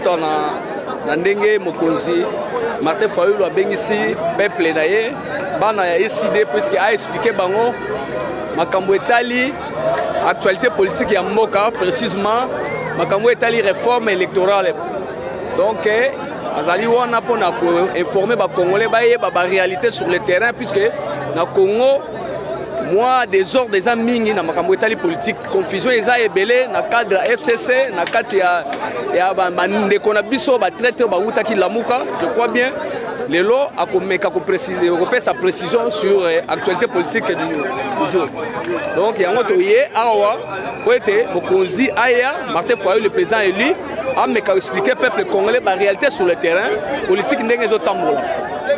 kuta na ndenge mokonzi Martin Fayulu abengisi peuple na ye bana ya ECD puisque a expliqué bango makambo etali actualité politique ya mboka précisément makambo etali réforme électorale donc azali wana pona ko informer ba congolais ba yeba ba réalité sur le terrain puisque na Congo moi désordre des mingi na makambo etali politique confusion eza ebele na cadre FCC na kati ya bandeko na biso ba traité ba utaki lamuka je crois bien lelo akomeka ko préciser ko sa précision sur actualité politique du jour donc yango to ye awa poete mokonzi aya Martin Fayulu le président élu ameka expliquer peuple congolais ba réalité sur le terrain politique ndenge zo tambola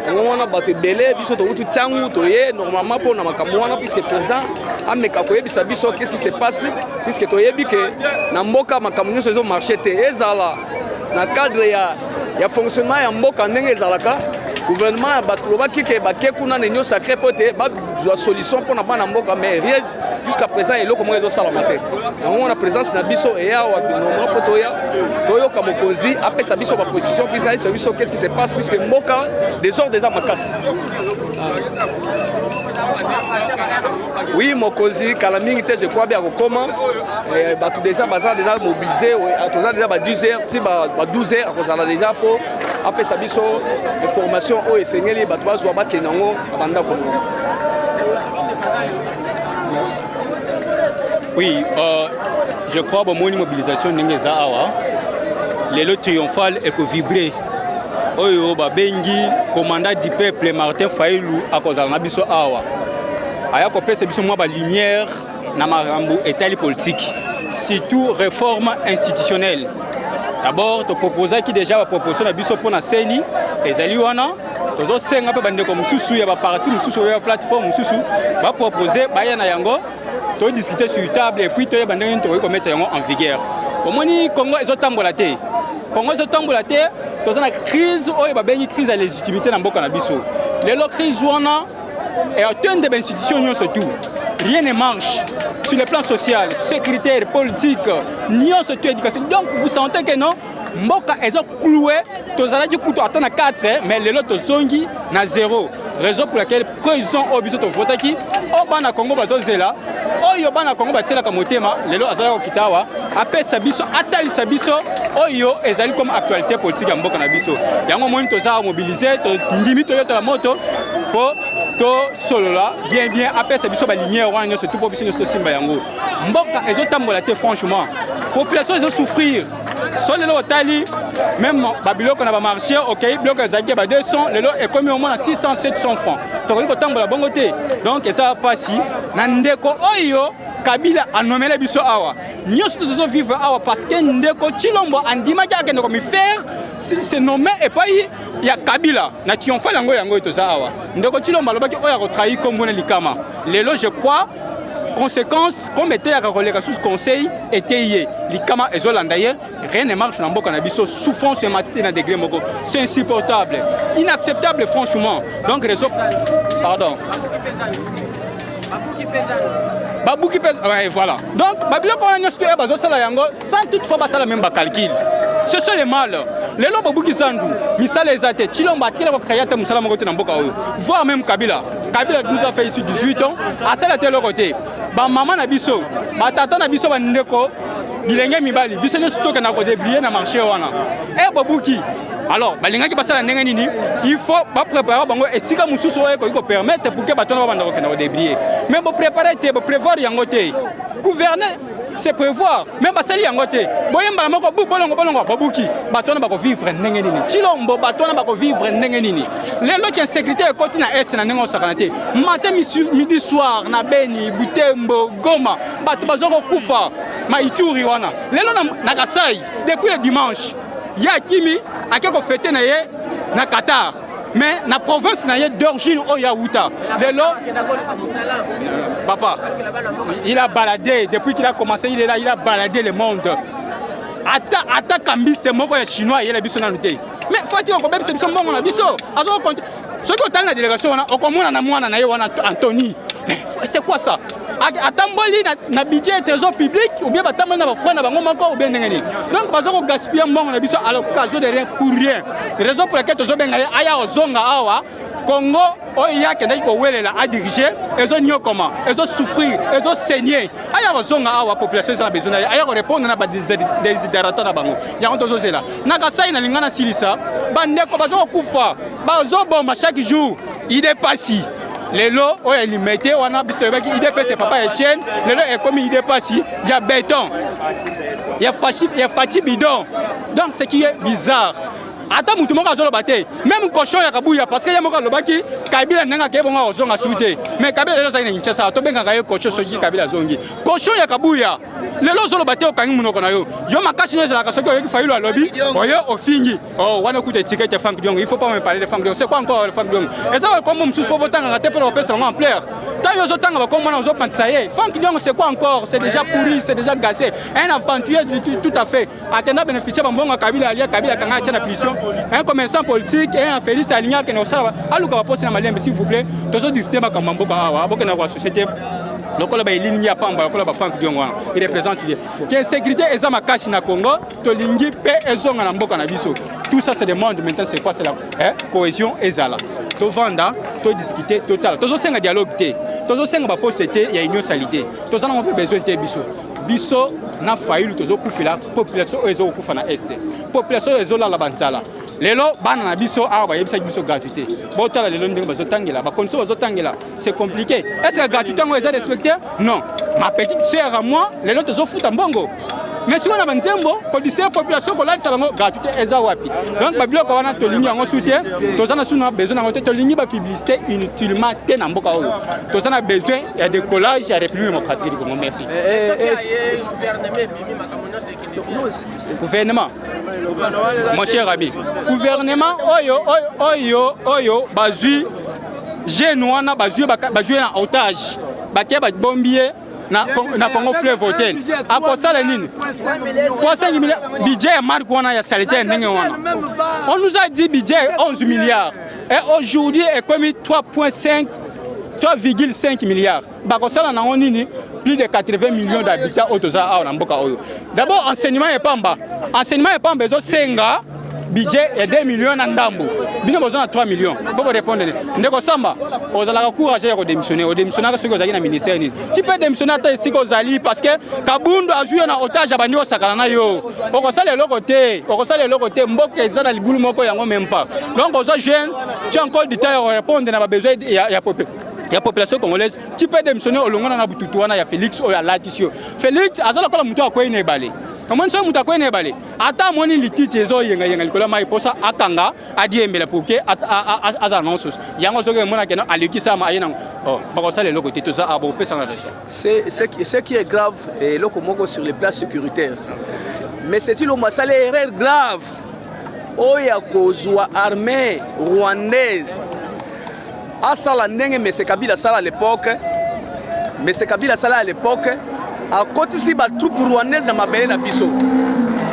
on a battu belé biso to utu tsangu to ye normalement pour na makambo wana puisque président ameka ko yebisa biso qu'est-ce qui se passe puisque to yebi que na mboka makambo nyonso zo marché te ezala na cadre ya fonctionnement ya mboka ndenge ezalaka gouvernement batulobaki ke bakekuna nenyo sacré pote ba solution pour na bana mboka mais rien jusqu'à présent il ko mozo sala matin on a présence na biso et ya wa normalement poto ya toyo ka mokonzi apesa biso ba position puisque ça biso qu'est-ce qui se passe puisque mboka désordre des amakasi oui mokonzi kala mingi te je crois bien ko comment batu déjà baza déjà mobilisé toza déjà ba 10h ti ba 12h akozala déjà pour apesa biso information o esengeli batu bazwa bakenango abanda ko. Oui, je crois que mon mobilisation n'est awa les lots triomphales et que vibrer oyo babengi commandant du peuple Martin Fayulu akozala na biso awa aya ko pesa biso mwa ba lumière na marambo etali politique surtout réforme institutionnelle. D'abord to proposer qui déjà va proposer na biso pour na seni ezali wana tozo senga pe bande ko mususu ya ba parti mususu ya plateforme mususu va proposer baya na yango to discuter sur table et puis to ya bande to ko mettre yango en vigueur. Omoni Congo ezotambola te. Congo ezotambola te toza na crise oyo ba bengi crise ya légitimité na mboka na biso. Lelo crise wana et atteindre des institutions surtout. Rien ne marche sur le plan social, sécuritaire, politique, ni en ce éducation. Donc vous sentez que non, Mboka est cloué, tous les gens qui attendent 4, mais les autres zongi na 0. Raison pour laquelle quand ils ont obligé de voter qui, au bana Congo bazozela, au bana Congo bazela kamotema, les autres azaya okitawa, après sabiso, atali sabiso, oyo ezali comme actualité politique à Mboka na biso. Yango moyen toza mobiliser, to limite yo la moto pour to solo là bien après ça biso ba lumière wana c'est tout pour biso to simba yango mboka ezotambola te franchement population ezo souffrir solo le otali même babiloko na ba marché OK biloko ezaki ba 200 lelo ekomi au moins 600 700 francs to ko tambola bongo te donc ça passe na ndeko oyo Kabila a nommé les biso awa nyos to zo vivre awa parce que ndeko Chilombo andima ki akende ko mi faire c'est nommé et pas il y a Kabila na qui ont fait yango to za awa ndeko Chilombo alobaki oya ko trahir comme bon likama lelo je crois conséquence comme était à relève sous conseil était hier likama ezolanda hier rien ne marche na mboka na biso souffrance et matite na degré moko c'est insupportable inacceptable franchement donc réseau pardon Babouki pèse, ouais, voilà. Donc, Babylone, on a une histoire, sans toutefois passer même calcul. Ce sont les mal. Les lois Babouki Sandu, Misal les athées, Chilomba, Tila, Kayata, Moussala, Mokote, Namboka, voire même Kabila. Kabila nous a fait ici 18 ans, à celle de l'autre côté. Maman Nabiso, Tata Nabiso, Ndeko, Bilenge Mibali, Bisso stock na côté briller na marché wana. Eh Babouki. Alors, balinga qui passe la nenganini, il faut pas préparer bango et si comme mususu ko permettre pour que bato na banda ko na débrier. Mais bo préparer te bo prévoir yangote. Gouverner c'est prévoir. Même basali yangote. Boyemba moko bu bolongo babuki. Bato na ba ko vivre nenganini. Chilombo bato na ba ko vivre nenganini. Les lots qui insécurité côté na est na nengo sakanate. Matin midi soir na Beni, Butembo, Goma, bato bazoko kufa. Maituri wana. Les lots na Kasai depuis le dimanche. Ya Kimi a quelque fêté na Qatar mais na province na d'origine au Yaouta de l'eau papa il a baladé depuis qu'il a commencé il est là il a baladé le monde atta kambiste moko ya chinois il a biso na noté mais faut dire qu'on peut biso mbongo na biso azo ce que dans la délégation on a na mwana na ye wana Anthony c'est quoi ça atamboli na budget trésor public ou bien batamboli na bafrana bango moko ou bien ndengeni. Donc bazoko gaspiller mbongo na biso à l'occasion de rien pour rien. Raison pour laquelle tozo benga aya ozonga awa Congo oya kendaki ko welela a diriger ezo nyo comment ezo souffrir ezo saigner aya ozonga awa population za besoin aya ko répondre na ba desiderata na bango yango tozo zela na kasai na lingana silisa bandeko bazoko kufa bazo bomba chaque jour il dépasse lelo oya limité wana bisto baki il dépasse papa Etienne lelo est comme il dépasse il y a béton il y a fachi bidon donc ce qui est bizarre. Ata mutu moko azolo bate même cochon ya kabuya parce que ya moko lobaki Kabila nanga ke bonga ozonga suite mais Kabila lelo zaina Kinshasa to benga kayo cochon soki Kabila zongi cochon ya kabuya lelo zolo bate okangi munoko na yo makashi neza la kasoki oyoki Fayulu alobi oyo ofingi wana kuta ticket ya Frank Diong il faut pas me parler de Frank Diong c'est quoi encore Frank Diong et ça comme musu fo botanga ngate pour opesa en ampleur tant yo zotanga ba comme on zo pantsaye Frank Diong c'est quoi encore c'est déjà pourri c'est déjà gâché un aventurier tout à fait atenda bénéficier ba mbonga Kabila alia Kabila kanga tena prison un commerçant politique et un féliste aligné qui nous sert à l'ouka va poser na malembe s'il vous plaît tous autres systèmes comme Mamboka awa boka na société lokola ba ligne ya pamba lokola ba Frank Diong wana il représente que sécurité eza makasi na Congo to lingi pe ezonga na mboka na biso tout ça se demande maintenant c'est quoi c'est la cohésion ezala to vanda to discuter total to zo senga dialogue té to zo senga ba poste té ya union salité to za na mo besoin té biso na Fayulu tozo kufila population ezo kufa na este population ezo la banzala lelo bana na biso awa ba yebisa biso gratuité botala lelo ndenge bazo tangela ba condition bazo tangela c'est compliqué est-ce que gratuité ngo eza respecté non ma petite sœur à moi lelo tozo futa mbongo mais si on a banzembo condition population ko lalisa bango gratuité eza wapi donc ba biloko wana to lingi yango soutien toza na suna besoin na to lingi ba publicité inutilement te na mboka oyo toza na besoin ya décollage ya République démocratique du Congo merci gouvernement mon cher ami gouvernement oyo bazui jeune wana bazui na otage bakia ba bombier na Congo Fleuve Hotel à kosala nini 300 milliards budget marque wana ya salité ndenge wana on nous a dit budget 11 milliards et aujourd'hui est comme 3,5 milliards bakosala na nini plus de 80 millions d'habitants au toza a na mboka oyo d'abord enseignement et pamba ezo senga budget est 2 millions na ndambo bino besoin na 3 millions pour répondre ndeko samba ozala courage ya démissionner na soko zaki na ministère ni tu peux démissionner ata siko zali parce que Kabundu azui na otage abandi osakana na yo okosala eloko te mboka ezana libulu moko yango même pas donc ozo jeune tu as encore du temps à répondre na ba besoin ya population congolaise tu peux démissionner au longo na bututu wana ya Félix o ya Latisio Félix azala kola mutu akoyi na ebale comment ça mutu akoyi na ebale ata moni lititi ezo yenga likola mai posa akanga adiembela pour que aza annonce yango zoke mona kena alikisa ma ayena bakosala eloko te toza abo pesa na déjà ce qui est grave et loko moko sur le plan sécuritaire mais c'est-il au masala erreur grave oya kozwa armée rwandaise asala ndenge M. Kabila sala à l'époque a kotisi ba troupe rwandaise na mabele na biso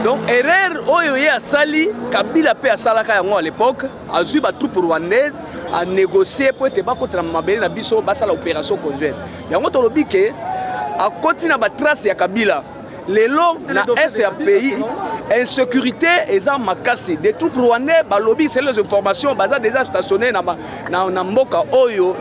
donc erreur oyo ye asali Kabila pe asalaka yango à l'époque azui ba troupe rwandaise a négocier pour te bakota na mabele na biso basala opération conjointe yango tolobi ke a koti na ba trace ya Kabila lelo na est ya pays insécurité eza makasi des troupes rwandais balobi c'est les informations baza déjà stationné na mboka oyo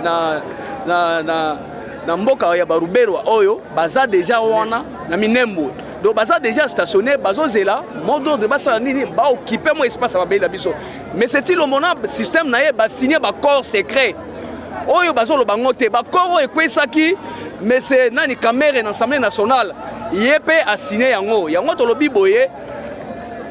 na mboka ya Barubero oyo baza déjà wana na Minembo donc baza déjà stationné bazo zela modo de basa nini ba occuper mo espace ba bela biso mais c'est-il le mona système na ye ba signer ba corps secret oyo bazo lo bango te ba corps ekwesaki mais c'est nani caméra na Assemblée nationale yepe a signé yango tolobi boye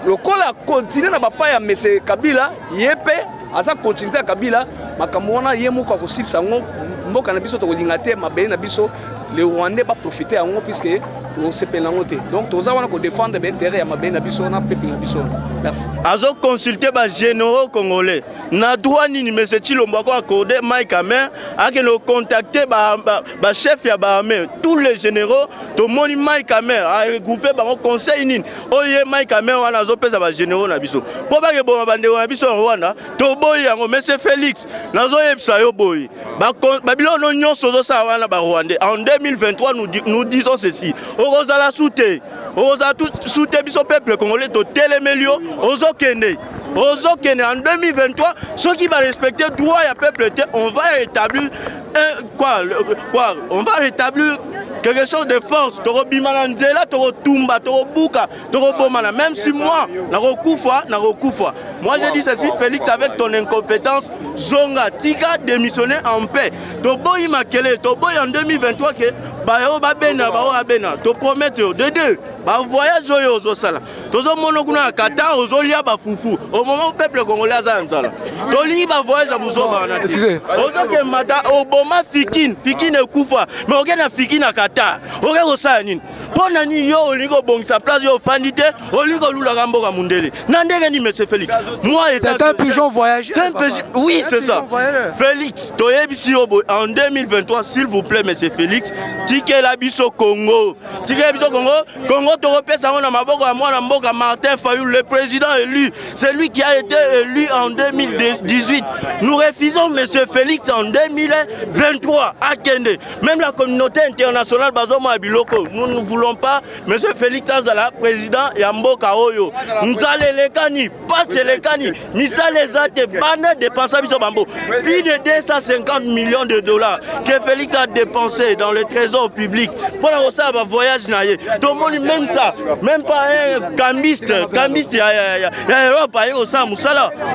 lokola continue na bapa ya M. Kabila yepe asa continuité ya Kabila makambo wana ye moko akosilisa yango mboka na biso tokolinga te mabele na biso le Rwandais ba profiter yango puisque tosepela yango te. Donc toza wana kodéfendre baintérêt ya mabe na biso na peuple na biso. Merci. Azo consulter ba généraux congolais. Na droit nini M. Tshilombo ko accorder Mike Hammer a que le contacter ba chef ya ba armée. Tous les généraux to moni Mike Hammer a regroupé ba conseil nini. Oye Mike Hammer wana zo pesa ba généraux na biso. Po ba ke bo bande na biso en Rwanda, to boy yango M. Félix. Nazo yebisa yo boy. Ba bilo no nyonso zo sa wana ba Rwandais. En 2023 nous disons ceci. Ozala soute. Ozala soute biso peuple congolais to télémelio. Ozokene en 2023, ceux qui vont respecter le droit du peuple, on va rétablir on va rétablir quelque chose de force. Toro bimananzela, toro tumba, toro buka, toro bomana. Même si moi, moi j'ai dit ceci, Félix, avec ton incompétence, Zonga, Tika démissionner en paix. Tobo imakele, Tobo en 2023 que Bayo Babena, to promettre de deux. Ba voyage au sala. Tozo monokuna à Qatar, aux Olia Bafoufou. Au moment où le peuple congolais a Zanzala. Toli ba voyage à Bouzoba. Ozoke Mata, Obama Fikin et Koufa. Mais on a Fikin à Qatar. On a Osanin. Pona ni yo oligo bon sa place yo fanité, oligo lula gambo ga mundele. Nandenge ni monsieur Félix. Moi c'est un pigeon voyageur. C'est un pigeon. Oui, c'est ça. Félix, toyebisi obo en 2023 s'il vous plaît monsieur Félix, tike la biso Congo. Tike la biso Congo, Congo to repesa na maboko ya mwana mboka Martin Fayulu, le président élu. C'est lui qui a été élu en 2018. Nous refusons monsieur Félix en 2023 à Kende. Même la communauté internationale bazoma biloko. Nous ne voulons pas M. Félix Azala, président Yamboka Oyo. Nous allons les cani, passe les cani, Missa les athées, banner dépenser Bambo. Plus de 250 millions de dollars que Félix a dépensé dans le trésor public pour la voyage naïe. Tout le monde, même ça, même pas un camiste, Europe,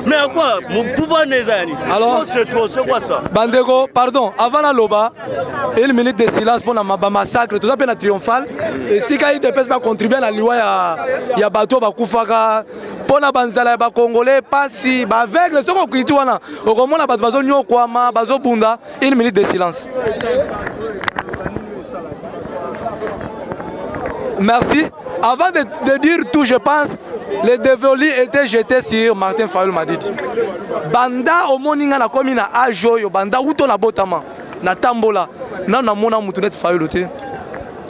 mais à quoi mon pouvoir n'est pas. Alors, c'est quoi ça? Bandego, pardon, avant la loba, une minute de silence pour le massacre, tout ça peut être triomphal. Et si il ne peut pas contribuer à la loi, il y a bateau, Bakoufaka, pour la banzala, les Congolais, pas si, avec le second qui est tout, au moment où bazo Nyokouama, bazo Bunda, une minute de silence. Merci. Avant de dire tout, je pense, les dévolis étaient jetés sur Martin Fayulu Madidi. Banda au moninga na komi na ajoyo, banda uto na botama, na tambola, na mona mutunet Fayulu te.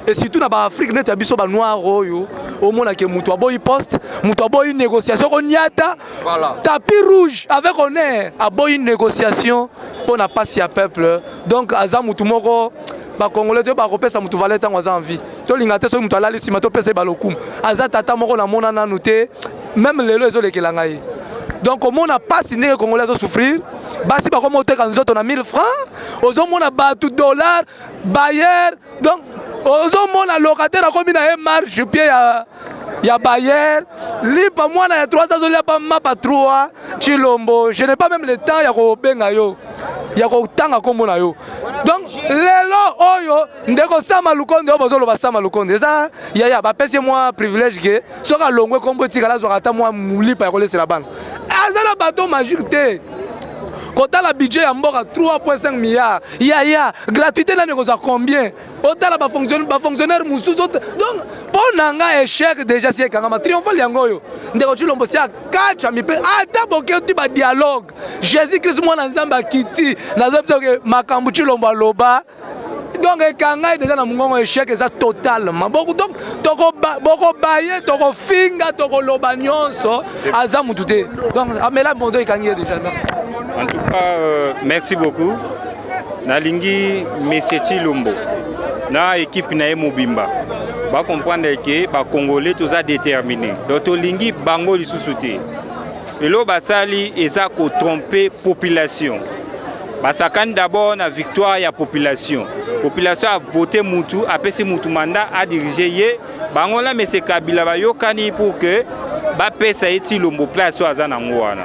Et surtout dans l'Afrique, nous avons des noirs au monde qui mutu aboyi poste, mutu aboyi négociation, on y a tapis rouge avec honneur, aboyi négociation pour ne pas si à peuple. Donc azam mutu moko ba Congolais to ba kopesa mutu valet en envie. To lingate so mutu alali sima to pesa balokum. Aza tata moko na mona na nuté, même lelo ezo lekelangai. Donc au monde n'a pas signé les Congolais à souffrir. Basi ba comme monter quand nous on a 1000 francs, aux hommes on a battu dollars, bailleur. Donc aux hommes on a locataire a comme une marche pied ya bailleur. Li pas moi na 300 dollars pas ma pas 3 Tshilombo. Je n'ai pas même le temps ya ko benga yo. Ya ko tanga comme na yo. Donc lelo oyo ndeko sama lukonde obozolo ba sama lukonde. Ça ya ba pese moi privilège que soka longwe kombo tikala zo ata moi mulipa ya ko laisser la bande. Azala bateau magique te. Quand on a le budget à 3,5 milliards, il y a gratuité, à combien? Autant la fonctionnaire moussou. Donc, pour un échec déjà, c'est un triomphal yangoyo. Ndeko Tshilombo c'est à 4 amis. Attends, un dialogue. Jésus-Christ, moi, dans Zamba Kiti, dans Zamba Makambu Tshilombo Loba. Donc, quand on a déjà un échec, c'est totalement. Donc, toko baye, toko finga, toko loba nyonso, azamu tout. Donc, amela mondo est gagné déjà. Merci. En tout cas, merci beaucoup. Nalingi M. Tshilombo, na équipe na Mobimba. Va comprendre que les Congolais tous a déterminé. Donc, Lingi bango li sousouté. Et là, basali eza ko tromper population. Basakan d'abord na victoire ya population. Population a voté Moutou, a passé Moutou mandat à diriger. Bango la M. Kabila ba yokani pour que ba pesa Tshilombo place au azanangwana.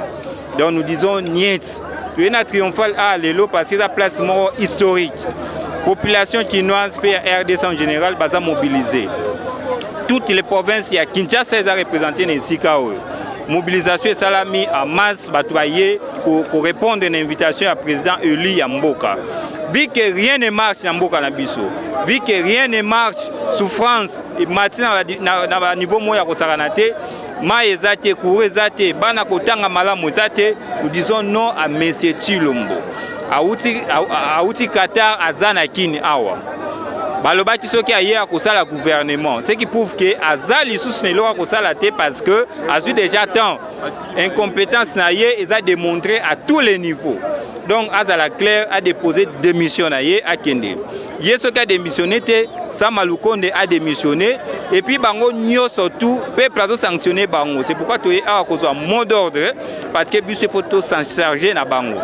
Donc nous disons niet. Tu es na triomphal à l'élo parce que c'est un placement historique. Population chinoise, RDC en général, va mobiliser. Toutes les provinces, il y a Kinshasa qui est représenté dans Sikao. Mobilisation salami en masse, pour répondre à une invitation à président élu Yamboka. vu que rien ne marche dans Mboka Nabiso, vu que rien ne marche, souffrance, et maintenant à niveau moya kosaranate, maezate, kourezate, bana kotanga malamu zate, nous disons non à Monsieur Chilombo. Aouti Qatar azana kini awa. Balobaki soki aye a kosala gouvernement, ce qui prouve que azali sous ne lora kosala te parce que azu déjà temps incompétence na ye et a démontré à tous les niveaux. Donc Azala Claire a déposé démission na ye à Kende. Yeso qui a démissionné te, Samalukonde a démissionné et puis bango nyo surtout peuple a sanctionné bango. C'est pourquoi tu es à cause un mot d'ordre parce que bus photo s'en charger na bango.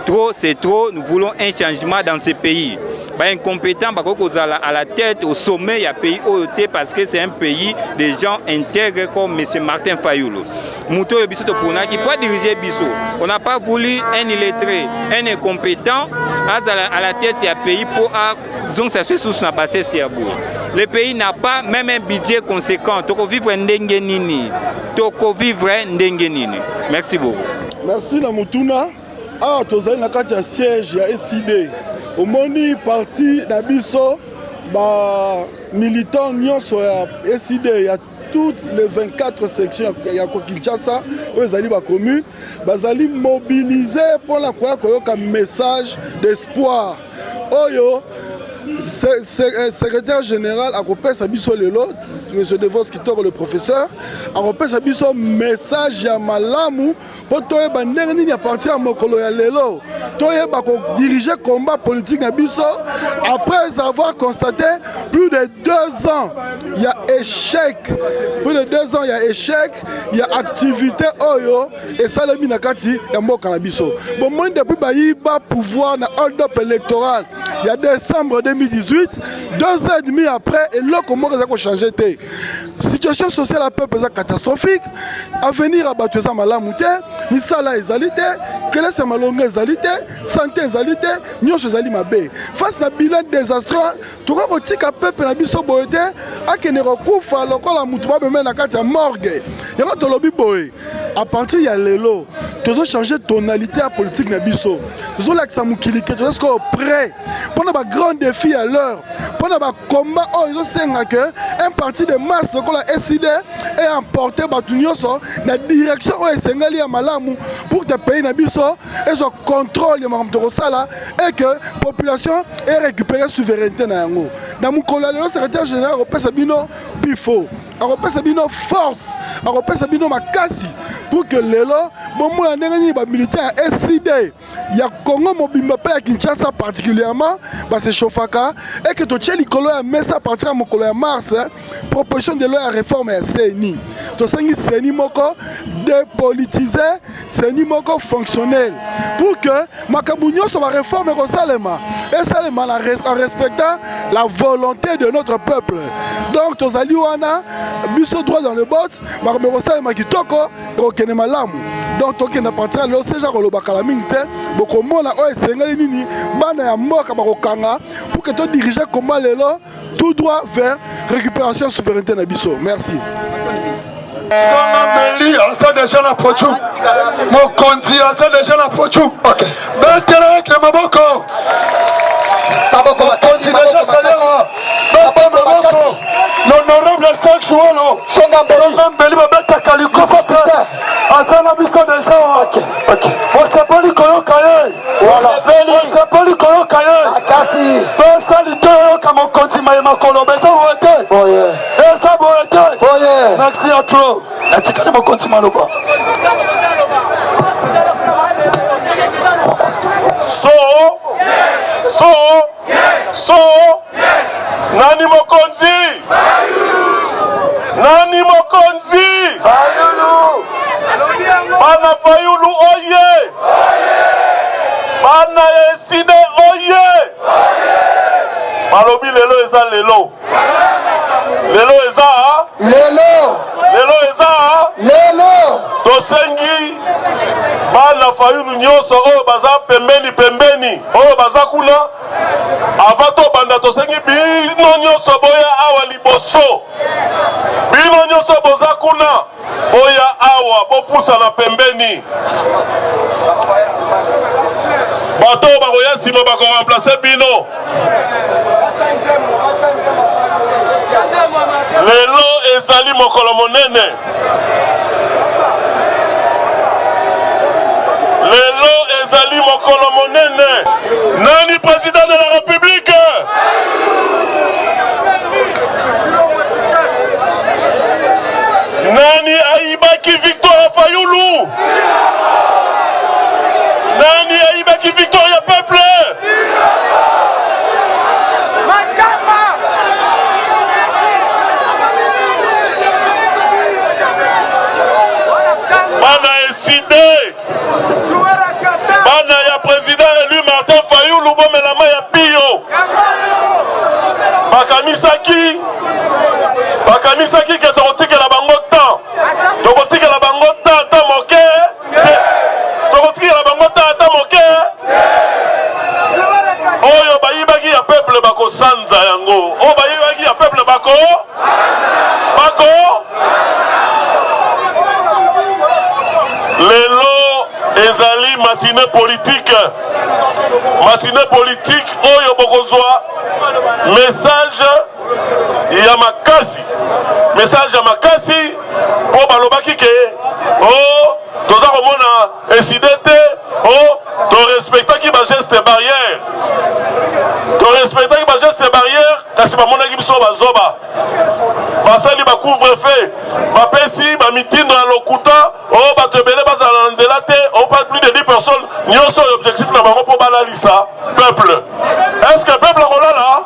Trop c'est trop, nous voulons un changement dans ce pays. Incompétent à la tête, au sommet, il y a un pays OET parce que c'est un pays des gens intègres comme M. Martin Fayoulou. Mouto Bisso qui peut diriger Bisso. On n'a pas voulu un illettré, un incompétent à la tête, il y a un pays pour donc ça se sous na passé Siabour. Le pays n'a pas même un budget conséquent. Toko vivre ndengenini. Toko vivre ndengenini. Merci beaucoup. Merci Namutuna. Ah, tozali na kati ya siège ya SID. Au moni parti d'Abisso, militants nyonso ya SID, il y a toutes les 24 sections ya Kinshasa, ils ont commune, bazali mobilisé pour la quoi un message d'espoir. Oyo secrétaire général a repéré Sabiso Lelo, M. Devos Kitoro le professeur, a repéré Sabiso message à Malamu pour toi banderne à partir à Mokolo ya Lelo. Toi diriger combat politique à Biso après avoir constaté plus de 2 ans, il y a échec. Plus de 2 ans, il y a échec, il y a activité Oyo et ça le minakati ya Mboka na Biso. Bon moi depuis bayiba pouvoir na hold-up électoral. Il y a décembre 2018, 2 ans et demi après, et là, comment ça a changé? La situation sociale à peuple est catastrophique. Avenir à battre ça malamouté, misala ezalité, quelle est sa malongue ezalité, santé ezalité, nous sommes mabé. Face à bilan désastreux, tout le monde a peuple na biso boyete, a qui ne recouvre alors que la moutoua be mena kati morgue. Il y a un lobby boy. À partir de l'élo, tu dois changer tonalité à politique na biso. Tu dois l'accès moukilike, tu dois prêt. Pendant un grand défi à l'heure, pendant un combat, ils ont un parti de masse comme la SID est emporté par la direction où Malamu pour que les pays n'abisso et ont contrôle et que la population ait récupéré la souveraineté. Dans mon collègue, le secrétaire général européen Sabino Bifo, européen Sabino Force, européen Sabino Makasi pour que les lots, bon, moi, les militaires SID, il y a Congo Mobimba à Kinshasa particulièrement, c'est Chofaka, et que tu as les colons à Messa à partir de mon collègue Mars, proposition de loi à réforme à CENI. Tu as dit CENI Moko dépolitisé, CENI Moko fonctionnel, pour que Makabounio soit réforme et Salema en respectant la volonté de notre peuple. Donc, tu as dit Bisso droit dans le bot, mais Salema qui toko, donc toke na partir là c'est genre le bakala mingte boko mona o esengeli nini bana ya mboka bakokanga pour que tu diriger comment lelo tout droit vers récupération souveraineté na biso. Merci. Meli asa déjà la pochu. Mon konti asa déjà la pochu. OK. Betela avec les maboko. Maboko konti déjà salaire. Baba maboko. L'honorable 5 joueurs. Songambeli babeta kaliko fata. Azana biso déjà. OK. On s'appelle Koyokaye. Voilà. On s'appelle Koyokaye. Akasi. Basalito comme konti mayema kolobe ça vote. Oh yeah. Et ça vote. Oh yeah. Merci à toi. Natikana mokonti maloba. So nani mokonzi? Nani mokonzi? Bana Fayulu oye. Bana Eside oye. Malobi lelo eza lelo. Lelo eza lelo eza lelo tosengi bana Fayulu nyonso oyo baza pembeni oyo baza kuna avant to banda tosengi bino nyonso boya awa liboso bino nyonso boza kuna boya awa bopusa na pembeni bato bakoya Boya Simo bako remplacer Bino. Lelo ezali mokolo monene. Lelo ezali mokolo monene. Nani président de la République? Nani aibaki Victoire Fayulu? Nani aibaki Victoria Peuple? Bana eside Bana ya président élu Martin Fayulu bomelama ya Pio bakanisaki ke tokotikela bango temps tokotikela bango temps ata moke tokotikela bango temps ata moke oyo bayibaki ya peuple bakosanza yango oyo bayibaki ya peuple bako lelo ezali matinée politique oyo bokozwa message ya makasi po balobaki ke toza komona incidente to respectaki ba geste barrière kasi bamonaki biso bazoba basali ba couvre-feu bapesi ba mitindo ya lokuta bato ebele bazala na nzela te pas plus de 10 personnes nyonso objectif na bango po balalisa peuple. Est-ce que peuple akolala?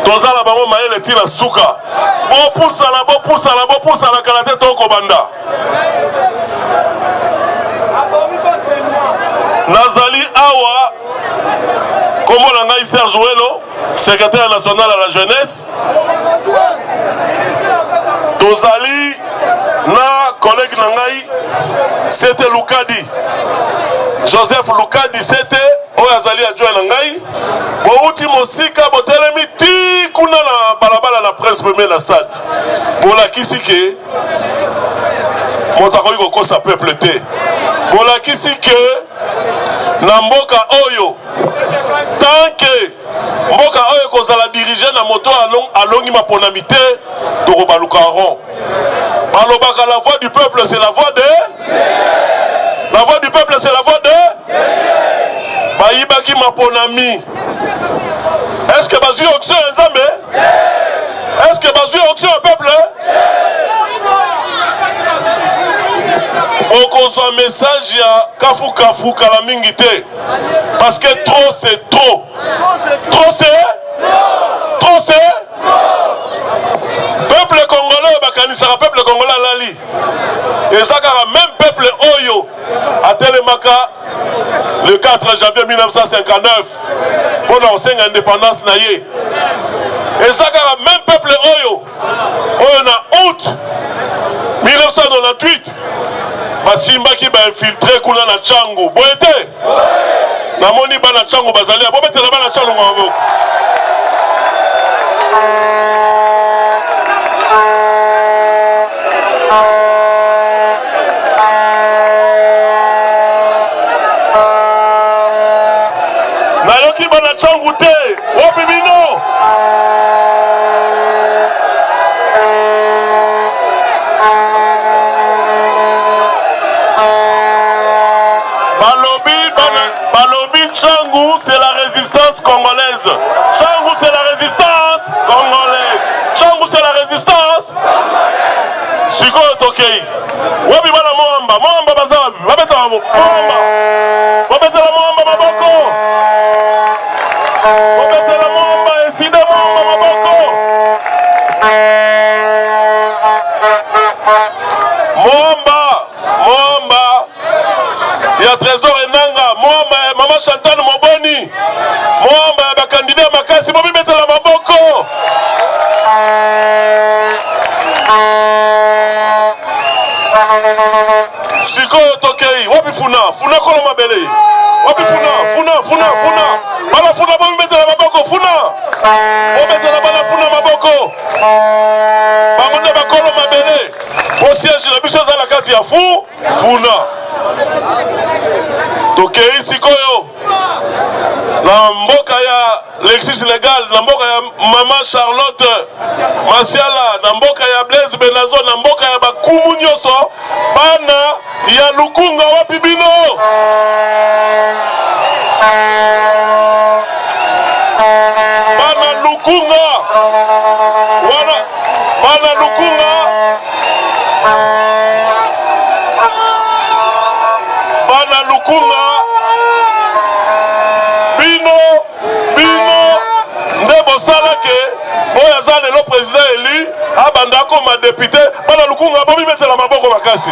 Tozala bango mayele tina suka bopusala kala te toko banda. Nazali awa komo na ngai Serge Ouelo, secrétaire national à la jeunesse. Tozali na collègue na ngai c'était Lukadi Joseph Lukadi c'était oyo azali adjoint na ngai bouti mosika botelemi ti kuna na balabala na presse premier na stade bolakisi ke moto akoki kokosa peuple te bolakisi ke na mboka oyo tant que mboka oyo kozala dirige na moto alongi maponami te tokobaluka rond. Balobaka la voix du peuple c'est la voix de Baïbaki maponami. Est-ce que bazui oxy nzambe? Est-ce que bazui oxy au peuple? Okoso message ya kafu kala mingi te. Parce que trop c'est trop. Trop c'est peuple congolais bakanisaka peuple congolais lali. Et ça car même peuple oyo a telemaka le 4 janvier 1959 pour la indépendance naïe. Et ça car même peuple oyo na août 1998 basimba qui ba infiltré kuna na Tchango. Boete na moni ba na Tchango bazali bobetela ba na Tchango ngabo. Nayoki ba na Tchango te wapi bino Balobi Tchango c'est la résistance congolaise. Tchango c'est la résistance congolaise. Tchango c'est la résistance congolaise. Sikoyo tokei. Wapi bana Moamba bazabi. Babeta Moamba. Babeta la Moamba maboko. Babeta la Moamba eside Moamba maboko. Moamba. Il y a Trésor Enanga, Moamba, Maman Chantal Moboni, Moamba, ba candidat makasi, Mobi mettre la maboko. Sikoyo tokei, wapi funa kono mabele. Wapi funa. Bala funa Mobi mettre la maboko, funa. Mobi mettre la bala funa maboko. Bangonde bakolo mabele. Au siège la bicho za la kati ya funa. tokei sikoyo na mboka ya Lexis Legal, na mboka ya Mama Charlotte Masiala, na mboka ya Blaise Benazo, na mboka ya bakumu nyonso bana ya Lukunga wapi bino? Bana Lukunga wana bana Lukunga bana Lukunga bino nde bosalake oyo aza lelo président eli abanda akoma député bana Lukunga bomimetela maboko makasi.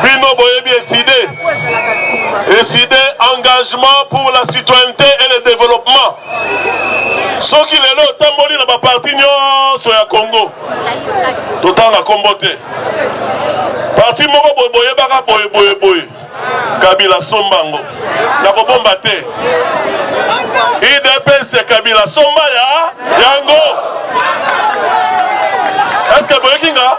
Bino boyebi décidé engagement pour la citoyenneté et le développement. Ce qui est là, tamboli na ba parti nyonso ya Congo. Totanga kombo te. Parti moko boye baka boye. Kabila sombango. Na ko bomba te. IDPS Kabila somba ya yango. Est-ce que boye kinga?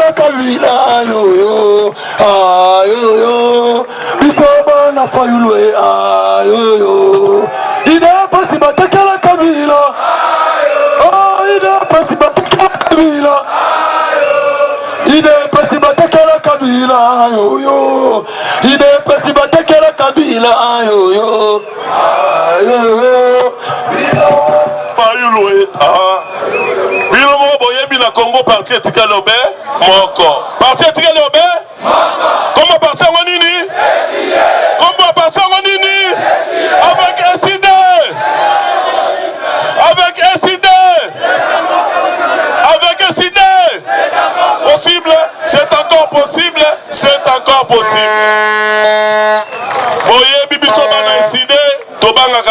Kabila yo ayo bisoba na fayulwe ayo ida pasi batakala Kabila ida pasi batakala Kabila ida pasi batakala Kabila yo ida pasi batakala Kabila yo fayulwe bino mo boyebi na Congo parti etikala obe moko parti etikala obe comment parti en nini comment parti en nini avec SID possible, c'est encore possible boye bibiso bana SID tobanga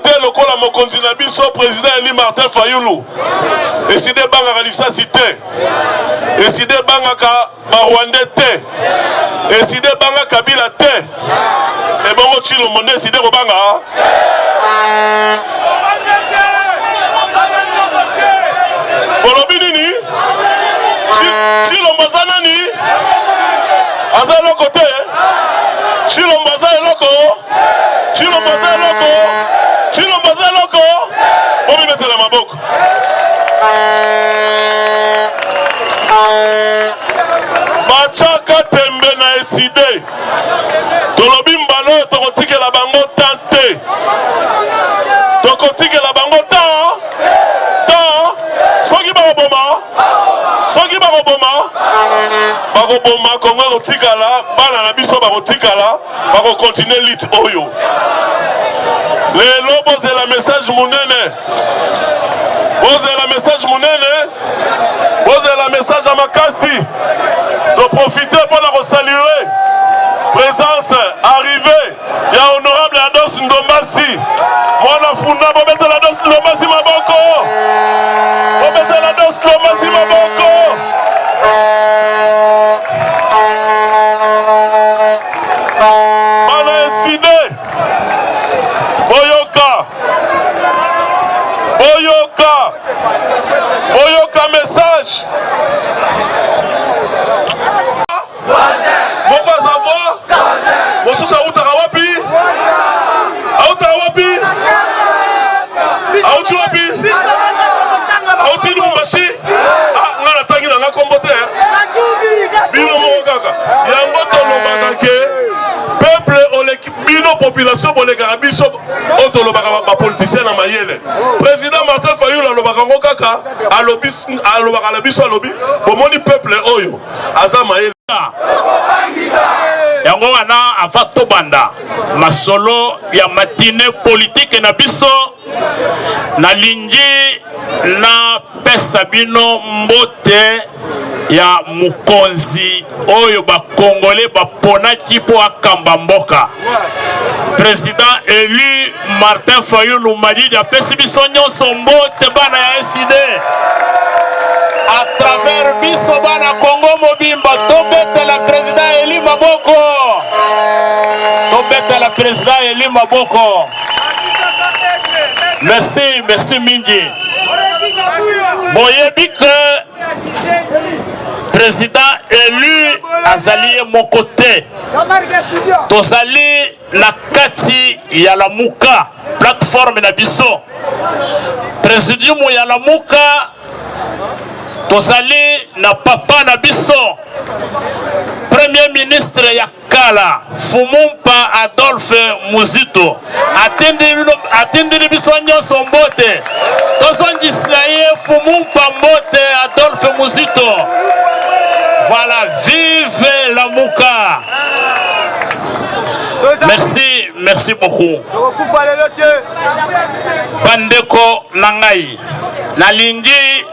te lokola mokonzi na biso président Eli Martin Fayulu SID banga lisasi te SID banga ka Rwandais te SID banga Kabila te ebongo chilo monde SID ko banga bolobi nini chilo mbazana ni aza loko te chilo mbaza eloko chilo mbaza eloko bomi metela maboko bachaka tembe na SID tolobi mbalo tokotikela bango tante tokotikela bango tan soki bakoboma Kongo kotikala bana na biso bakotikala bakokontinue lutte oyo lelo bozela message ya makasi toprofite mpona kosaluer présence arrivée ya honorable Ados Ndombasi mwana funda bobetela Ados Ndombasi maboko bana SID boyoka message moko azavoi mosusu autaka wapi auti Lubumbashi nga natangi nanga kombo te bino moko kaka yango tolobaka ke peuple bino population bolekaka biso oyo tolobaka bapoliticien na mayele président Martin Fayulu alobaka ngo kaka alobaka na biso alobi bomoni peuple oyo aza mayele yango wana ava tobanda masolo ya matine politique na biso nalingi na pesa bino mbote ya mukonzi oyo bakongole baponaki po akamba mboka président élu Martin Fayulu Madidi apesi biso nyonso mbote bana ya SID à travers biso bana Congo mobimba tobetela président Eli Maboko. Tobeta la président Eli Maboko. Merci, merci Mingi. Boyebi que président élu azali mon côté. Tozali na kati ya la muka plateforme na biso. Présidium ya la muka tozali na papa na biso. Premier ministre ya kala Fumumpa Adolphe Muzito atindi biso nyonso mbote tozongislaye Fumumpa mbote Adolphe Muzito. Voilà, vive la Muka. Merci, merci beaucoup. Bandeko nangai nalingi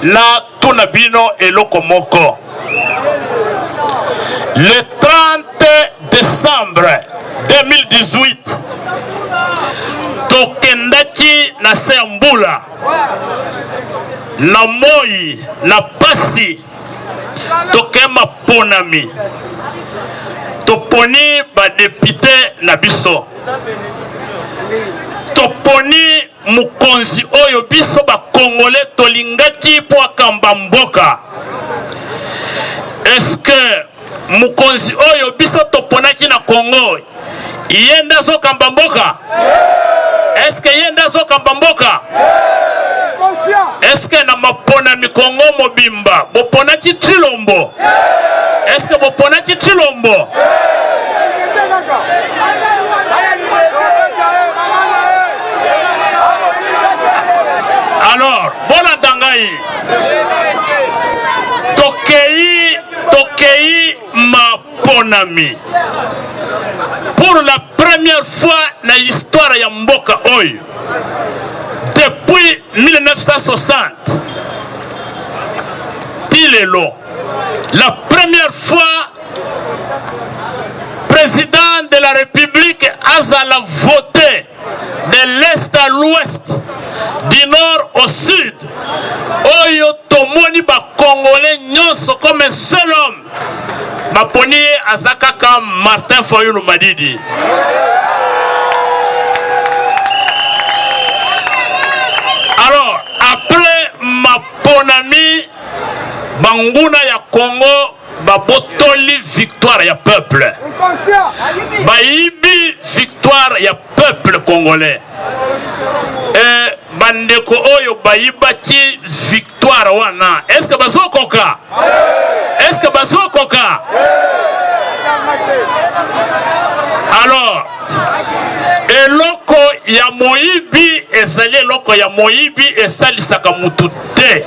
na tunabino eloko moko. Le 30 décembre 2018, tokendaki na Sembula, na Moi, na Pasi, tokema ponami, toponi ba député na biso, toponi mukonzi oyo biso ba Congolais tolingaki po akamba mboka. Est-ce que mukonzi oyo biso toponaki na Congo yenda zo kamba mboka? Est-ce que yenda zo kamba mboka? Est-ce que na mapona mi Congo mobimba boponaki Tshilombo? Est-ce que boponaki Tshilombo? Alors, bona dangai Tokei maponami. Pour la première fois dans l'histoire ya mboka oyo, depuis 1960, Tilelo, la première fois, président de la République Azala voté de l'est à l'ouest, du nord au sud. Oyo tomoni ba Congolais nyonso comme un seul homme. Baponi azakaka Martin Fayulu Madidi. Alors, après Maponami, Banguna ya Congo, babotoli victoire ya peuple. Baibi victoire ya peuple congolais. Et bandeko oyo baibaki victoire wana. Est-ce que bazokoka? Est-ce que bazokoka? Alors, eloko ya moibi ezali eloko ya moibi esalisaka mutu te.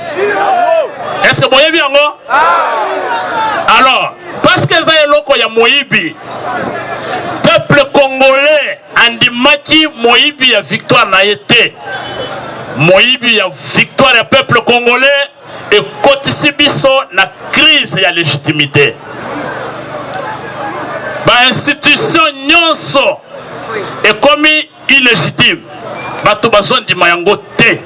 Est-ce que boyebi yango? Alors, parce que ça eloko ya moibi, peuple congolais andimaki moibi ya victoire na été. Moibi ya victoire ya peuple congolais et kotisi biso na crise ya légitimité. Ba institution nyonso est comme illégitime. Bato bazondi mayango te.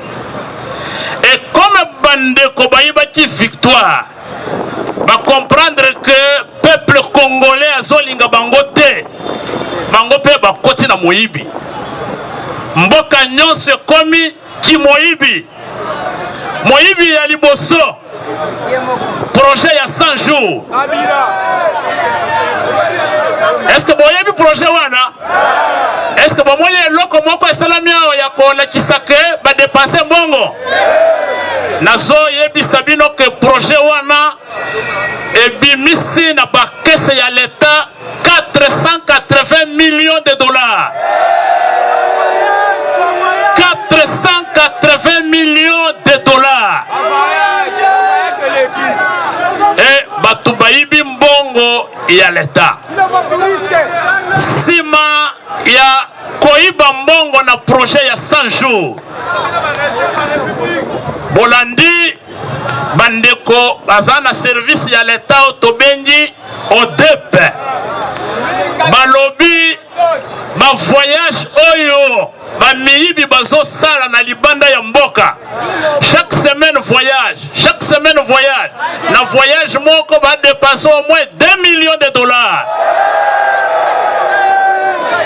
Et comme bandeko baibaki victoire, va comprendre que peuple congolais azolinga bango te. Bango pe bakoti na moibi. Mboka nyonso ekomi ki moibi. Moibi ya liboso. Projet ya 100 jours. Est-ce que boyebi projet wana? Est-ce que bomoni eloko moko esalami awa ya kolakisa ke ba dépenser mbongo? Nazo yebi sabino que projet wana ebimisi na ba caisse ya l'État 480 millions de dollars. 480 millions de dollars. Et batu baibi mbongo ya l'État. Sima ya koiba mbongo na projet ya 100 jours. Bolandi bandeko bazana service ya l'État otobengi ODEP. Balobi ba voyage oyo ba miyibi bazo sala na libanda ya mboka. Chaque semaine voyage. Na voyage moko va dépasser au moins 2 millions de dollars.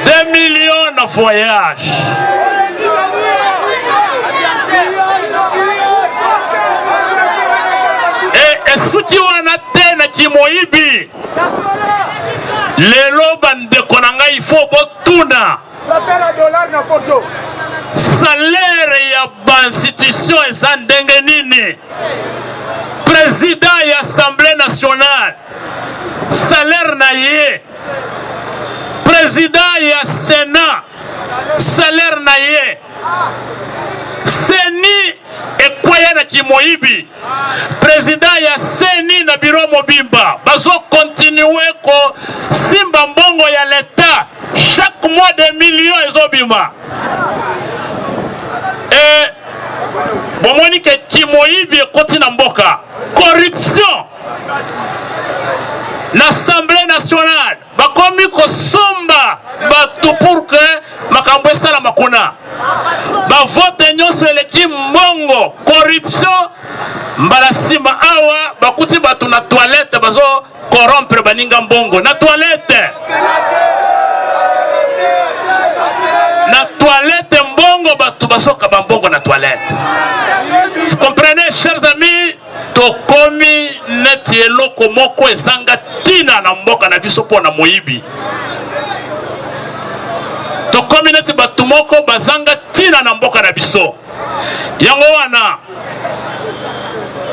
2 millions de voyages. Et soutien wana te na kimoyibi. Lelo bandeko nanga il faut botuna. Salaire ya banstitution eza ndenge nini? Président ya Assemblée nationale salaire na ye. Président ya Sénat salaire na ye. Seni ekwaya na kimoyibi. Président ya Seni na biro mobimba bazo continuer ko simba mbongo ya l'État chaque mois des millions ezobima. Et bomoni ke kimoyibi ekoti na mboka. Corruption. L'Assemblée nationale bakomi ko somba batu pour que makambo esala makuna. Ba vote nyonso eleki mbongo. Corruption. Mbala sima awa bakuti batu na toilette bazo corrompre baninga mbongo. Na toilette. Na toilette mbongo batu basoka bambongo na toilette. Vous comprenez, chers amis? Tokomi neti eloko moko ezanga tina na mboka na biso po na moyibi. Tokomi neti batu moko bazanga tina na mboka na biso. Yango wana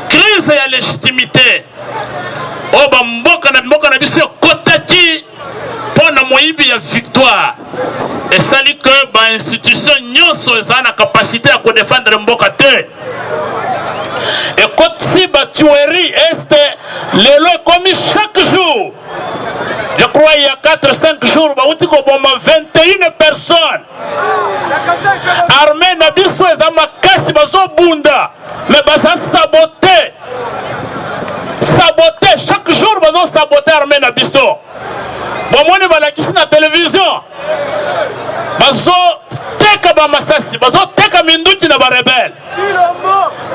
crise ya légitimité oba mboka na biso kotaki po na moyibi ya victoire. Et sali que ba institution nyonso eza na capacité ya ko défendre mboka te. Et quand si ba tuerie est le commis chaque jour. Je crois il y a 4-5 jours ba uti ko bomba 21 personnes. Armée na biso eza makasi bazo bunda mais baza saboter. Saboter chaque jour bazo saboter armée na biso. Bomoni balakisi na télévision. Bazo teka ba masasi, bazo teka minduki na ba rebelle.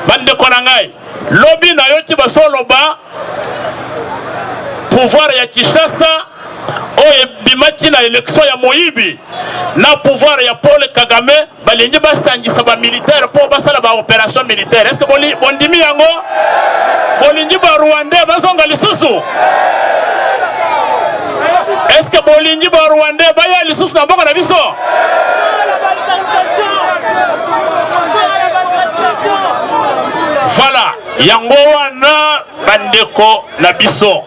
Bande konangai. Lobby na yoki baso loba pouvoir ya Kinshasa oye bimaki na élection ya Moyibi na pouvoir ya Paul Kagame balingi basangisa ba militaire po basala ba opération militaire. Est-ce que bondimi yango bolingi ba Rwandais bazonga lisusu? Est-ce que bolingi ba Rwandais baya lisusu na mboka na biso? Voilà, yango wana bandeko na biso.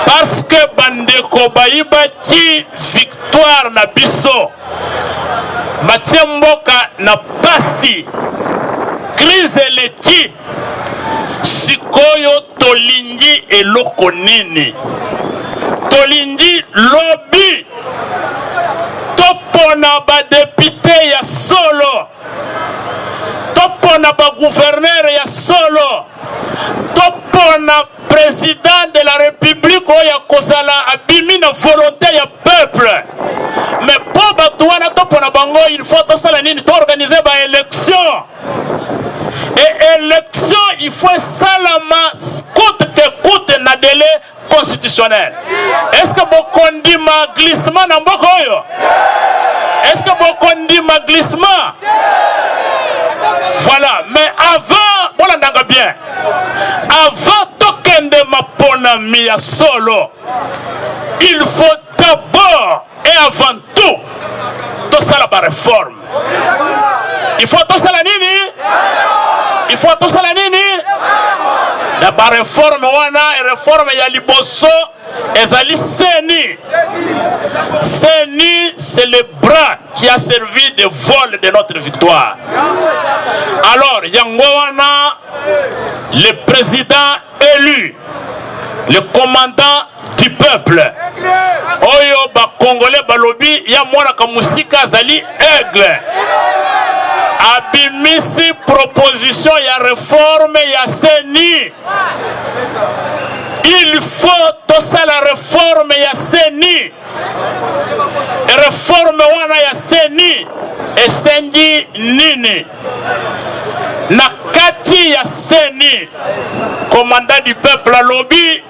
Parce que bandeko bayiba ki victoire na biso. Batie mboka na pasi. Crise eleki. Sikoyo tolingi eloko nini. Tolingi lobby. Topona ba député ya solo. Topona ba gouverneur ya solo. Topona président de la République oya kozala abimi na volonté ya peuple. Mais pour batouana topona bango il faut to sala nini to organiser ba élection. Et élection il faut salama coûte que coûte na délai constitutionnel. Est-ce que bokondi ma glissement na mboko oyo? Est-ce que bokondi ma glissement? Voilà, mais avant, voilà ndanga bien. Avant tokende mapona mia solo, il faut d'abord et avant tout tout ça la réforme. Il faut tout ça la nini? Il faut tout ça la nini? La réforme wana et réforme ya liboso ezali Seni. Seni c'est le bras qui a servi de vol de notre victoire. Alors yango wana le président élu, le commandant du peuple. Oyo ba congolais balobi ya mwana kamusika azali aigle. Abimisi proposition ya réforme ya Seni. Il faut tout ça la réforme ya Seni. Réforme wana ya Seni esengi nini? Na kati ya Seni commandant du peuple à lobby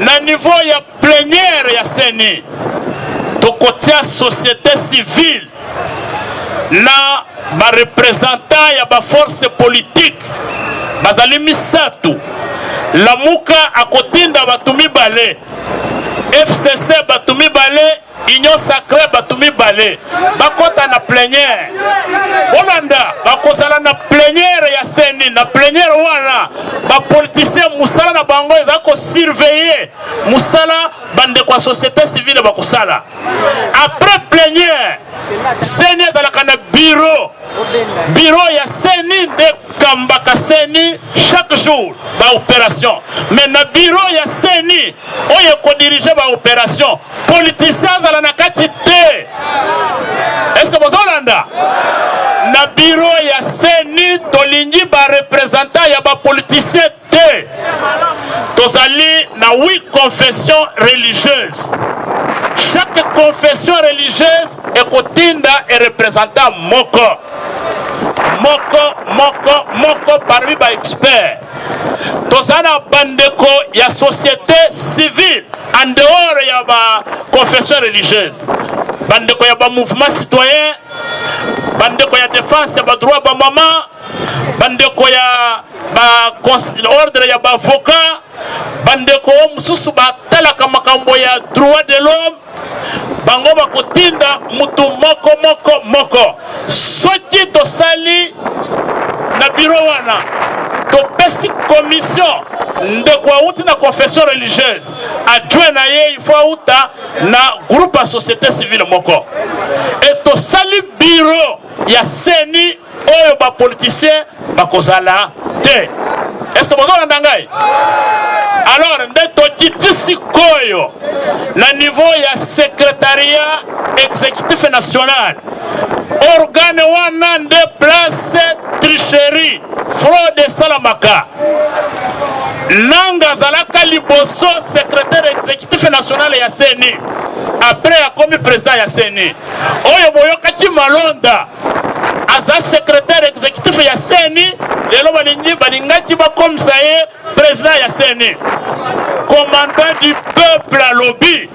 na niveau ya plénière ya seni to côté société civile na ba représentant ya ba force politique bazali misatu Lamuka akotinda batumi bale FCC batumi bale Union Sacrée batumi bale bakota na plénière Olanda bakozala na plénière ya seni na plénière wana ba politicien musala na bango ezako surveiller musala bande kwa société civile bakosala après plénière seni ezalaka na bureau ya seni de kambaka seni chaque jour ba opération mais na bureau ya seni oyo ko diriger ba opération politicien zala na kati te est-ce que vous Olanda na bureau ya seni tolingi ba représentant ya ba politicien te tozali na 8 confessions religieuses. Chaque confession religieuse est kotinda et représentant moko parmi ba experts. Tozana bandeko ya société civile en dehors ya ba confession religieuse. Bandeko ya ba mouvement citoyen, bandeko ya défense ya ba droit ba maman, bandeko ya ba ordre ya ba avocat, bandeko mususu ba talaka makambo ya droit de l'homme. Bango bakotinda mutu moko soki tosali na bureau wana topesi commission ndeko auti na confession religieuse adjoint na ye il faut auta na groupe à société civile moko et tosali bureau ya seni oyo ba politicien bakozala te. Est-ce que vous avez ndangai? Alors, ndetokitisi koyo na niveau ya secrétariat exécutif national organe wana nde place tricherie fraude salamaka nanga zalaka liboso secrétaire exécutif national ya CENI après a commis président ya CENI oyo boyokaki malonda aza secrétaire exécutif ya CENI lelo balingaki bakomisa ye président ya CENI commandant du peuple à lobby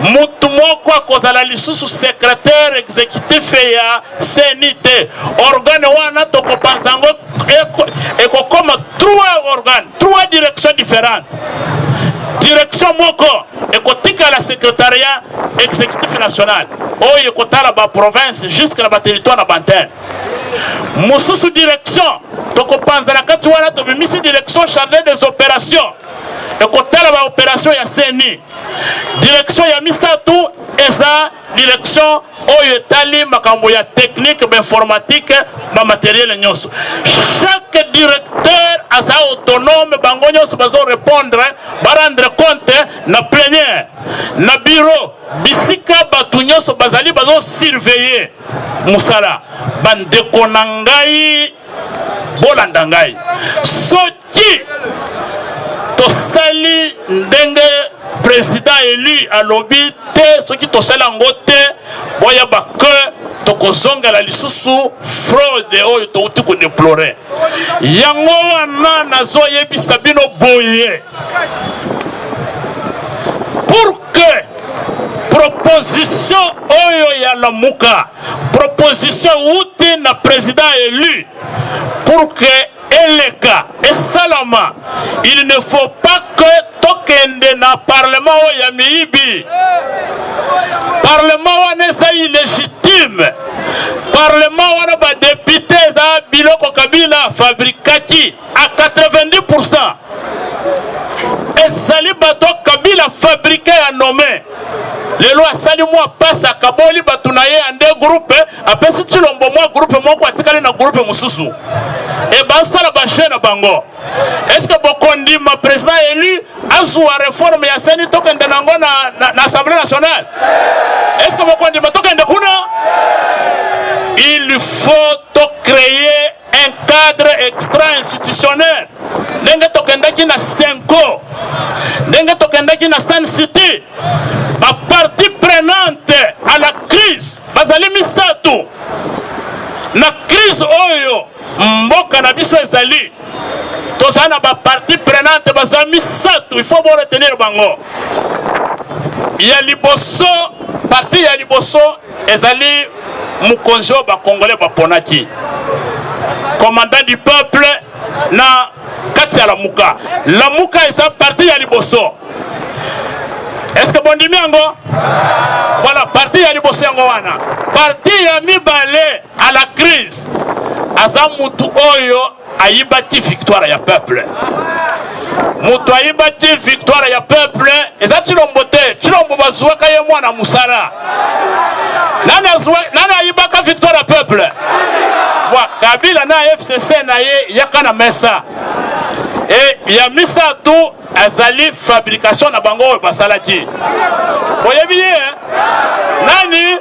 mutu moko akozala lisusu secrétaire exécutif ya CENI te organe wana tokopanzango ekokoma 3 organes 3 directions différentes. Direction moko ekotika la secrétariat exécutif national oyo ekotala ba province jusqu'à la territoire na bantenne mususu direction tokopanza na kati wana tobimisi direction chargée des opérations ekotala ba opération ya CENI direction ya misatu eza direction oyo etali makambo ya technique informatique ba matériel nyonso. Chaque directeur asa autonome bango nyonso bazo répondre ba rendre compte na plénière na bureau bisika batu nyonso bazali bazo surveiller musala bandeko na ngai bolanda ngai soki tosali ndenge président élu à lobby te soki tosali yango te boyeba ke tokozonga la lisusu fraude oyo touti ko déplorer yango wana nazoyebisa bino boye pour que proposition oyo ya Lamuka proposition outi na président élu pour que Eleka et Salama il ne faut pas que tokende na parlement ya miibi parlement wana sa illégitime parlement wana ba député za biloko Kabila fabrikaki à 90% et sali bato Kabila fabriqué à nommer les lois sali moi passe à Kaboli batunaye en deux groupes après si tu l'ombo moi groupe moko atikali na groupe mususu et basala ba chaîne bango est-ce que bokondi ma président élu azwa réforme ya seni tokende nango na assemblée nationale est-ce que bokondi ma tokende kuna il faut créer un cadre extra-institutionnel ndenge tokendaki na Senko ndenge tokendaki na Stan City ba partie prenante à la crise bazali misatu na crise oyo mboka na biso ezali to tozana ba partie prenante bazami sato, il faut retenir bango. Ya liboso parti ya liboso ezali mukonzo ba congolais ba ponaki. Commandant du peuple na kati ya Lamuka. Lamuka eza parti ya liboso. Est-ce que bon dimi yango? Voilà, parti ya liboso yango wana. Parti ya mibale à la crise. Aza mutu oyo ayibaki victoire ya peuple. Mutu ayibaki victoire ya peuple. Eza Chilombo te. Chilombo bazuaka ye mwana musala. Nana ayibaka victoire ya peuple. Kabila na FCC na ye yakana mesa. Et ya misa tu azali fabrication na bango basalaki. Boyebi nani?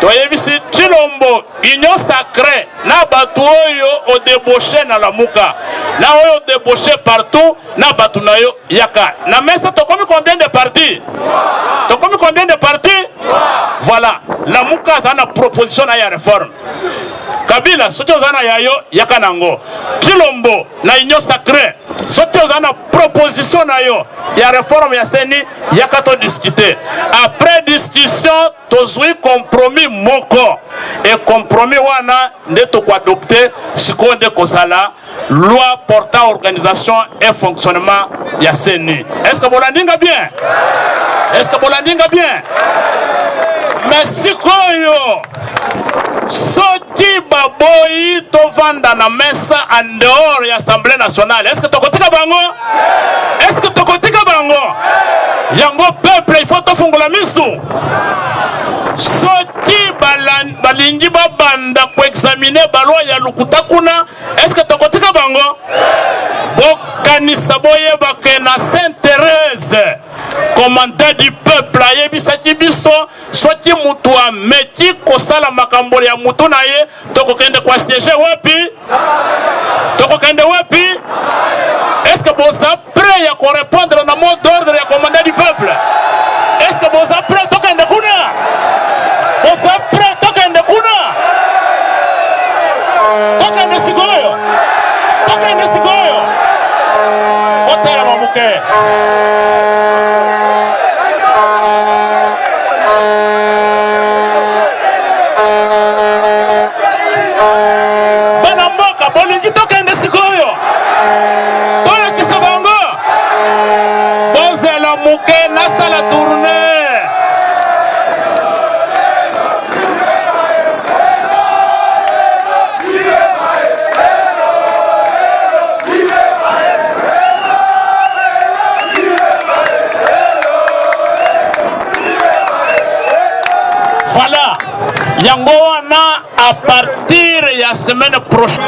Toyebi si Chilombo union sacrée na batu oyo o débauché na Lamuka. Na oyo débauché partout na batu na yo yaka. Na mesa to komi combien de partis? To komi combien de partis? Voilà, Lamuka za na proposition na ya réforme. Kabila soki ozana yayo yaka nango. Chilombo na union sacrée soki ozana proposition na yo ya réforme ya seni yaka to discuter. Après discussion tozui compromis moko et compromis wana nde to ko adopter sikonde kozala loi portant organisation et fonctionnement ya seni. Est-ce que bolandinga bien? Est-ce que bolandinga bien? Mais sikoyo soki baboyi tovanda na mesa en dehors de l'Assemblée nationale. Est-ce que tokotika bango? Est-ce que tokotika bango? Yango peuple il faut tofungola misu. Soki balingi babanda ko examiner balwa ya lukuta kuna. Est-ce que tokotika bango? Bokanisa boye bakena Sainte-Thérèse commandant du peuple ayebisaki biso soki mutu ameki kosala makambo ya mutu na ye tokokende kwa siège wapi? Tokokende wapi? Est-ce que vous êtes prêts à répondre à mot d'ordre ya commandant du peuple? Est-ce que vous êtes prêts? Tokende kuna? Vous êtes prêts? Tokende kuna? Tokende sigoyo? Tokende sigoyo? Otaya mamuke. Voilà, Yangoana à partir de la semaine prochaine.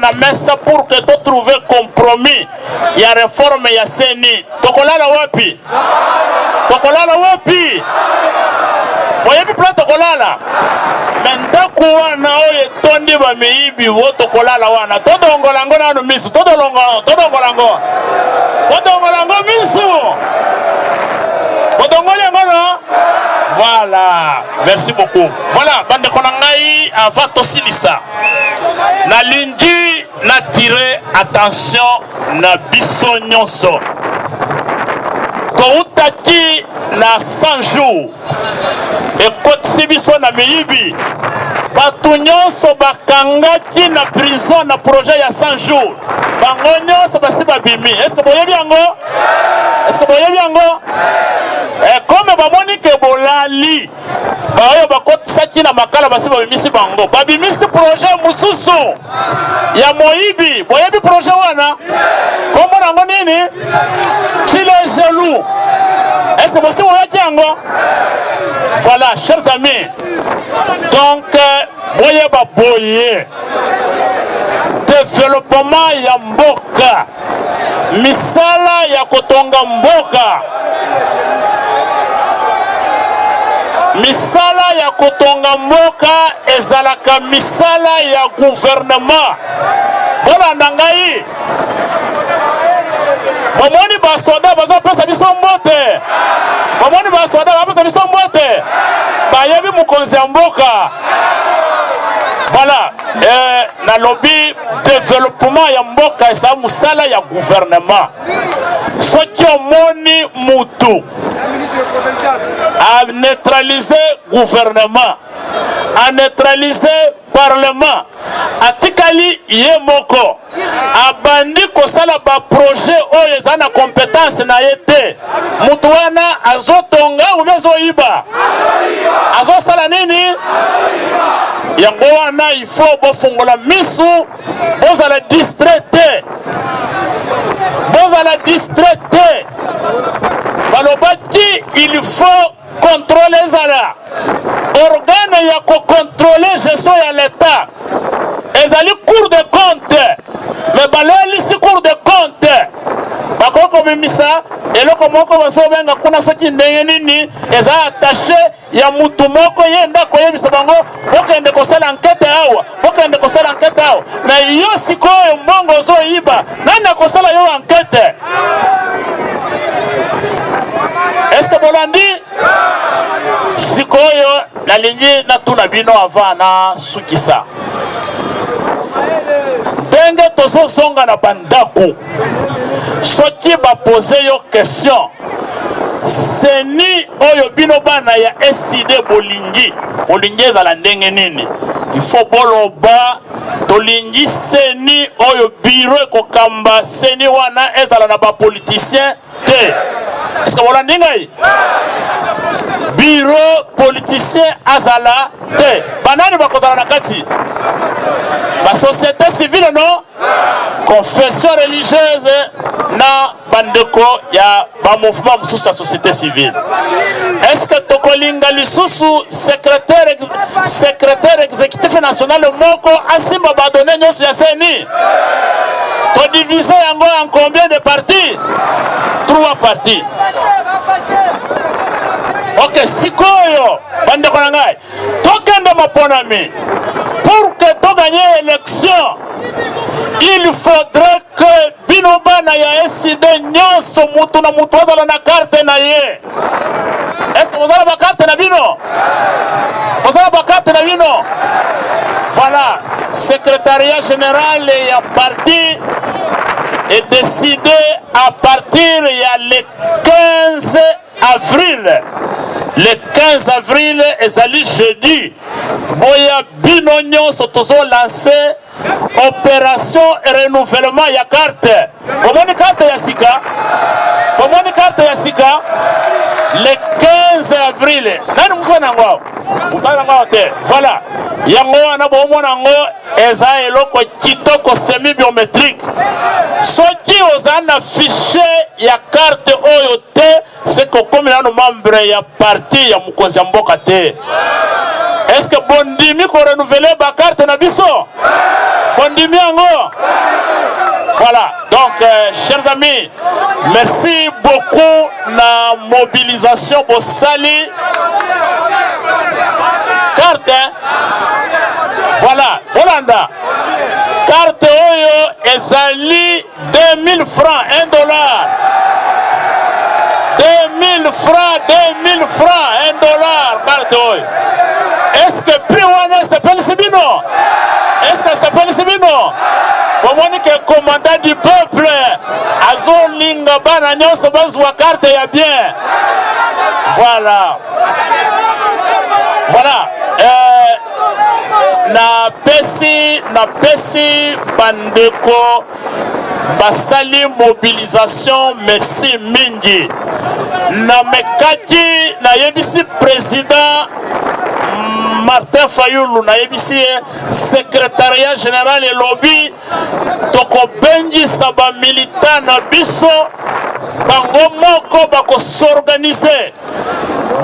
Na mesa pour que tu trouves compromis ya réforme ya seni tokolala wapi? Tokolala wapi? Boyebi plan tokolala voilà mendako wana oyo tondi ba meibi woto kolala wana todongola ngo nanu misu todongola ngo misu todongola ngo no. Voilà, merci beaucoup. Voilà, bande konangai avant tosilisa. Na lingi na tirer attention na biso nyonso. Koutaki na 100 jours. Et kotisi biso na meibi. Batu nyonso bakangaki na prison na projet ya 100 jours. Bango nyonso basi babimi. Est-ce que boyebi yango? Est-ce que boyebi yango? Et comme bamoni ke bolali bayo bakotisaki na makala basi babimisi bango babimisi projet mususu ya moyibi boyebi projet wana kombo nango nini chile gelou. Est-ce que bosi boyaki yango? Voilà, chers amis, donc boyeba boye développement ya mboka misala ya kotonga mboka misala ya kotonga mboka ezalaka misala ya gouvernement. Bolanda ngai bomoni basoda bazopesa biso mbote, bomoni basoda bazopesa biso mbote bayebi mokonzi ya mboka. Voilà, na lobby développement ya mboka esa musala ya gouvernement. Soki omoni mutu a neutraliser gouvernement, a neutraliser parlement, atikali ye moko abandi kosala ba projet oyo eza na compétence na yete mutu wana azotonga ubezo iba azosala nini yango wana il faut bofungola misu bozala distraité balobaki il faut contrôler zala organe ya contrôler gestion ya l'état ezali cour de compte mais balelisi cour de compte bakoko bimisa eloko moko basobenga kuna soki ndenge nini eza attaché ya mutu moko ye ndako yebisa bango bokende kosala enquête awa bokende kosala enquête awa mais yo sikoyo mbongo ozoyiba nani akosala yo enquête? Est-ce que bolandi sikoyo nalingi natuna bino avant na sukisa ndenge tozozonga na bandako soki bapose yo question seni oyo bino bana ya SID bolingi ezala ndenge nini il faut boloba tolingi seni oyo bureau ekokamba seni wana ezala na bapoliticien te. Est-ce que bolandi ngai bureau politicien azala te banani bakozala na kati ba société civile non confession religieuse na bandeko ya ba mouvement mususu ya société civile. Est-ce que tokolinga lisusu secrétaire exécutif national moko asimba ba donner nyonso ya seni to diviser yango en combien de parties? 3 parties. Ok, sikoyo bandeko na ngai tokende maponami pour que to gagner élection il faudrait que bino bana ya SID nyonso mutu na mutu azala na carte na ye. Est-ce que vous avez la carte na bino? Vous avez la carte na bino? Voilà, secrétariat général et à parti est décidé à partir le 15 avril. Le 15 avril, ezali jeudi. Boya bino nyonso tozo lancé opération renouvellement ya carte. Bomoni carte ya sika? Bomoni carte ya sika? Le 15 avril. Nani musona ngwao? Utana ngwao te. Voilà. Yango wana bomona ngo eza eloko kitoko semi biométrique. Soki ozana fichier ya carte oyo te, c'est que comme nano membre ya parti ya mukonzi mboka te. Est-ce que bondimi ko renouveler ba carte na biso? Bondimi yango? Voilà, donc chers amis, merci beaucoup na mobilisation Bossali. carte voilà bolanda carte oyo ezali 2000 francs 1 dollar 2000 francs 1 dollar carte oyo est-ce que prix wana s'appelle Sibino est-ce que s'appelle Sibino bomoni que commandant du peuple azolinga bana nyonso bazwa carte ya bien voilà na pesi bandeko basali mobilisation merci mingi na mekaki na yebisi président Martin Fayulu na yebisi secrétariat général et lobby toko benji saba militant na biso bango moko bako s'organiser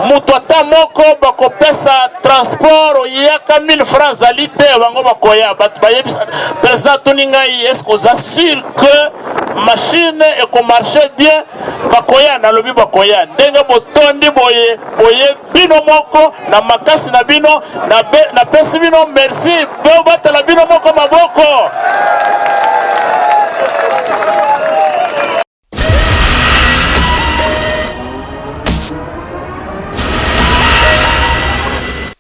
mutu ata moko bako pesa transport yaka 1000 francs ali te bango bakoya batu bayebisa président Toningai est-ce qu'on assure que machine et qu'on marche bien bakoya na lobi bakoya ndenge botondi boye bino moko na makasi na bino na pesi bino merci bo batala bino moko maboko